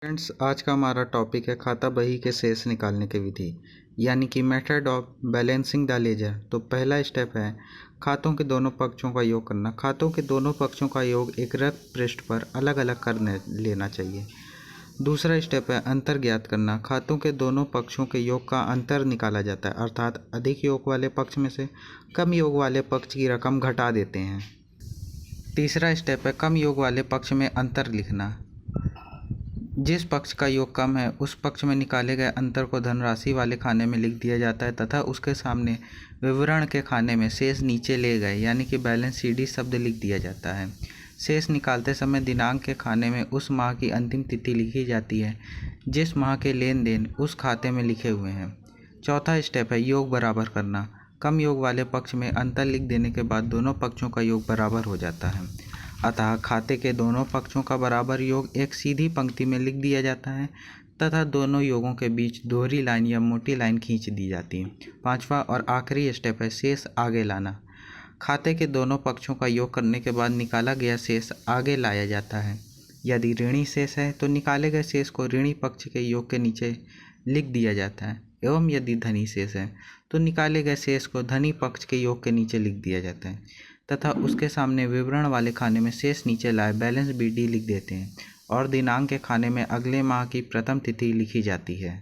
Friends, आज का हमारा टॉपिक है खाता बही के शेष निकालने की विधि, यानी कि method of balancing the ledger. तो पहला स्टेप है खातों के दोनों पक्षों का योग करना। खातों के दोनों पक्षों का योग एक रक्त पृष्ठ पर अलग अलग कर लेना चाहिए। दूसरा स्टेप है अंतर ज्ञात करना। खातों के दोनों पक्षों के योग का अंतर निकाला जाता है, अर्थात अधिक योग वाले पक्ष में से कम योग वाले पक्ष की रकम घटा देते हैं। तीसरा स्टेप है कम योग वाले पक्ष में अंतर लिखना। जिस पक्ष का योग कम है उस पक्ष में निकाले गए अंतर को धनराशि वाले खाने में लिख दिया जाता है तथा उसके सामने विवरण के खाने में शेष नीचे ले गए यानी कि बैलेंस CD शब्द लिख दिया जाता है। शेष निकालते समय दिनांक के खाने में उस माह की अंतिम तिथि लिखी जाती है जिस माह के लेन देन उस खाते में लिखे हुए हैं। चौथा स्टेप है योग बराबर करना। कम योग वाले पक्ष में अंतर लिख देने के बाद दोनों पक्षों का योग बराबर हो जाता है, अतः खाते के दोनों पक्षों का बराबर योग एक सीधी पंक्ति में लिख दिया जाता है तथा दोनों योगों के बीच दोहरी लाइन या मोटी लाइन खींच दी जाती है। पांचवा और आखिरी स्टेप है शेष आगे लाना। खाते के दोनों पक्षों का योग करने के बाद निकाला गया शेष आगे लाया जाता है। यदि ऋणी शेष है तो निकाले गए शेष को ऋणी पक्ष के योग के नीचे लिख दिया जाता है, एवं यदि धनी शेष है तो निकाले गए शेष को धनी पक्ष के योग के नीचे लिख दिया जाता है तथा उसके सामने विवरण वाले खाने में शेष नीचे लाए बैलेंस BD लिख देते हैं और दिनांक के खाने में अगले माह की प्रथम तिथि लिखी जाती है।